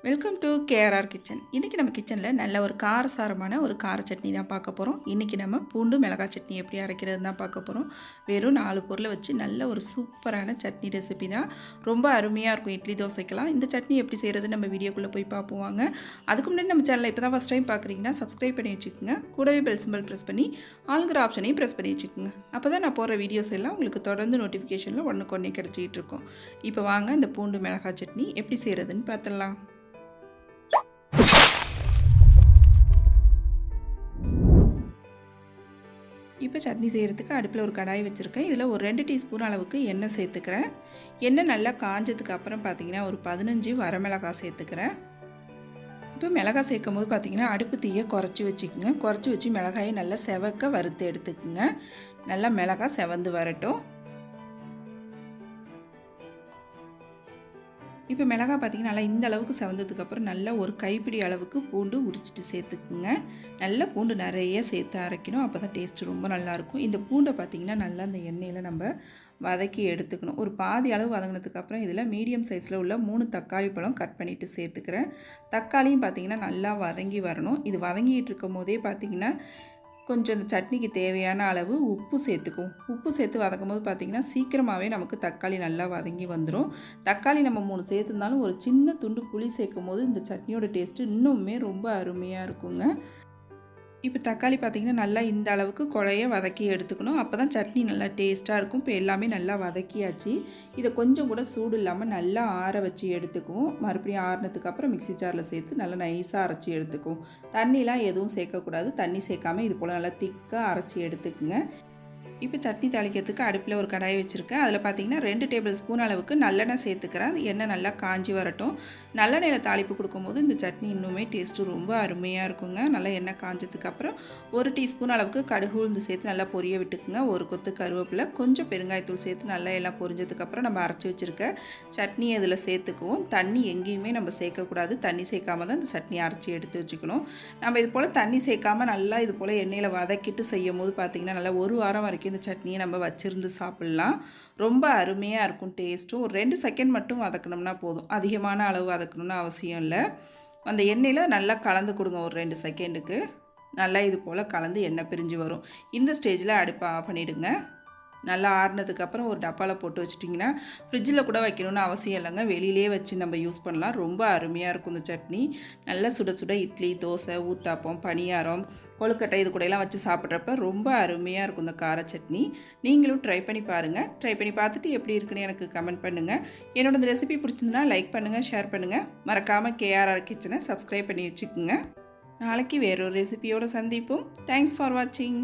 Welcome to KRR kitchen. இன்றைக்கி நம்ம கிச்சனில் நல்ல ஒரு காரசாரமான ஒரு கார சட்னி தான் பார்க்க போகிறோம். இன்றைக்கி நம்ம பூண்டு மிளகாய் சட்னி எப்படி அரைக்கிறது தான் பார்க்க போகிறோம். வெறும் 4 பொருளை வச்சு நல்ல ஒரு சூப்பரான சட்னி ரெசிபி தான். ரொம்ப அருமையாக இருக்கும் இட்லி தோசைக்கெல்லாம். இந்த சட்னி எப்படி செய்கிறது நம்ம வீடியோக்குள்ளே போய் பார்ப்போம் வாங்க. அதுக்கு முன்னாடி நம்ம சேனலை இப்போ தான் ஃபஸ்ட் டைம் பார்க்குறீங்கன்னா சப்ஸ்கிரைப் பண்ணி வச்சுக்கோங்க. கூடவே பெல் சிம்பல் ப்ரெஸ் பண்ணி ஆளுங்கிற ஆப்ஷனையும் ப்ரெஸ் பண்ணி வச்சுக்கோங்க. அப்போ தான் நான் போடுற வீடியோஸ் எல்லாம் உங்களுக்கு தொடர்ந்து நோட்டிஃபிகேஷனில் ஒன்றுக்கு கிடச்சிக்கிட்டு இருக்கும். இப்போ வாங்க இந்த பூண்டு மிளகாய் சட்னி எப்படி செய்கிறதுன்னு பார்த்துடலாம். இப்போ சட்னி செய்கிறதுக்கு அடுப்பில் ஒரு கடாய் வச்சுருக்கேன். இதில் ஒரு 2 டீஸ்பூன் அளவுக்கு எண்ணெய் சேர்த்துக்கிறேன். எண்ணெய் நல்லா காஞ்சதுக்கு அப்புறம் பார்த்திங்கன்னா ஒரு 15 வரமிளகாய் சேர்த்துக்கிறேன். இப்போ மிளகாய் சேர்க்கும் போது பார்த்திங்கன்னா அடுப்பு தீயை குறைச்சி வச்சுக்கோங்க. குறைச்சி வச்சு மிளகாயை நல்லா செவக்க வறுத்து எடுத்துக்குங்க. நல்லா மிளகாய் செவந்து வரட்டும். இப்போ மிளகாய் பார்த்திங்கன்னா நல்லா இந்த அளவுக்கு செவந்ததுக்கப்புறம் நல்லா ஒரு கைப்பிடி அளவுக்கு பூண்டு உரிச்சிட்டு சேர்த்துக்குங்க. நல்லா பூண்டு நிறைய சேர்த்து அரைக்கணும். அப்போ தான் டேஸ்ட்டு ரொம்ப நல்லாயிருக்கும். இந்த பூண்டை பார்த்திங்கன்னா நல்லா இந்த எண்ணெயில் நம்ம வதக்கி எடுத்துக்கணும். ஒரு பாதி அளவு வதங்கினதுக்கப்புறம் இதில் மீடியம் சைஸில் உள்ள 3 தக்காளி பழம் கட் பண்ணிவிட்டு சேர்த்துக்கிறேன். தக்காளியும் பார்த்திங்கன்னா நல்லா வதங்கி வரணும். இது வதங்கிட்டு இருக்கும் போதே பார்த்திங்கன்னா கொஞ்சம் இந்த சட்னிக்கு தேவையான அளவு உப்பு சேர்த்துக்கும். உப்பு சேர்த்து வதக்கும் போது பார்த்திங்கன்னா சீக்கிரமாகவே நமக்கு தக்காளி நல்லா வதங்கி வந்துடும். தக்காளி நம்ம 3 சேர்த்துருந்தாலும் ஒரு சின்ன துண்டு புளி சேர்க்கும் போது இந்த சட்னியோட டேஸ்ட்டு இன்னுமே ரொம்ப அருமையாக இருக்குங்க. இப்போ தக்காளி பார்த்திங்கன்னா நல்லா இந்த அளவுக்கு குழைய வதக்கி எடுத்துக்கணும். அப்போ தான் சட்னி நல்லா டேஸ்ட்டாக இருக்கும். இப்போ எல்லாமே நல்லா வதக்கியாச்சு. இதை கொஞ்சம் கூட சூடு இல்லாமல் நல்லா ஆற வச்சு எடுத்துக்குவோம். மறுபடியும் ஆறினதுக்கு அப்புறம் மிக்ஸி ஜாரில் சேர்த்து நல்லா நைஸாக அரைச்சி எடுத்துக்குவோம். தண்ணிலாம் எதுவும் சேர்க்கக்கூடாது. தண்ணி சேர்க்காமல் இது போல் நல்லா திக்காக அரைச்சி எடுத்துக்குங்க. இப்போ சட்னி தாளிக்கிறதுக்கு அடுப்பில் ஒரு கடாயை வச்சுருக்கேன். அதில் பார்த்திங்கன்னா 2 டேபிள் ஸ்பூன் அளவுக்கு நல்லெண்ணெய் சேர்த்துக்கிறேன். எண்ணெய் நல்லா காஞ்சி வரட்டும். நல்லெண்ணெயில் தாளிப்பு கொடுக்கும்போது இந்த சட்னி இன்னுமே டேஸ்ட்டு ரொம்ப அருமையாக இருக்குங்க. நல்லா எண்ணெய் காஞ்சதுக்கப்புறம் 1 டீஸ்பூன் அளவுக்கு கடுகு உளுந்து சேர்த்து நல்லா பொரிய விட்டுக்குங்க. ஒரு கொத்து கருவேப்பிலை, கொஞ்சம் பெருங்காயத்தூள் சேர்த்து நல்லா எல்லாம் பொரிஞ்சதுக்கப்புறம் நம்ம அரைச்சி வச்சுருக்க சட்னி அதில் சேர்த்துக்குவோம். தண்ணி எங்கேயுமே நம்ம சேர்க்கக்கூடாது. தண்ணி சேர்க்காம தான் இந்த சட்னி அரைச்சி எடுத்து வச்சுக்கணும். நம்ம இது போல் தண்ணி சேர்க்காமல் நல்லா இது போல் எண்ணெயில் வதக்கிட்டு செய்யும் போது பார்த்திங்கன்னா நல்லா 1 வாரம் வரைக்கும் இந்த சட்னியை நம்ம வச்சிருந்து சாப்பிட்லாம். ரொம்ப அருமையாக இருக்கும் டேஸ்ட்டும். ஒரு 2 செகண்ட் மட்டும் வதக்கணும்னா போதும். அதிகமான அளவு வதக்கணும்னு அவசியம் இல்லை. அந்த எண்ணெயில் நல்லா கலந்து கொடுங்க. ஒரு 2 செகண்டுக்கு நல்லா இது போல் கலந்து எண்ணெய் பிரிஞ்சு வரும். இந்த ஸ்டேஜில் அடுப்பை ஆஃப் பண்ணிவிடுங்க. நல்லா ஆறுனதுக்கப்புறம் ஒரு டப்பாவில் போட்டு வச்சிட்டிங்கன்னா ஃப்ரிட்ஜில் கூட வைக்கணும்னு அவசியம் இல்லைங்க. வெளியிலே வச்சு நம்ம யூஸ் பண்ணலாம். ரொம்ப அருமையாக இருக்கும் இந்த சட்னி. நல்லா சுட சுட இட்லி, தோசை, ஊத்தாப்பம், பணியாரம், கொழுக்கட்டை இது கூடலாம் வச்சு சாப்பிட்றப்ப ரொம்ப அருமையாக இருக்கும் இந்த கார சட்னி. நீங்களும் ட்ரை பண்ணி பாருங்கள். ட்ரை பண்ணி பார்த்துட்டு எப்படி இருக்குன்னு எனக்கு கமெண்ட் பண்ணுங்கள். என்னோட இந்த ரெசிபி பிடிச்சிருந்துன்னா லைக் பண்ணுங்கள், ஷேர் பண்ணுங்கள். மறக்காமல் கேஆர்ஆர் கிச்சனை சப்ஸ்கிரைப் பண்ணி வச்சுக்கோங்க. நாளைக்கு வேறொரு ரெசிபியோடு சந்திப்போம். தேங்க்ஸ் ஃபார் வாட்சிங்.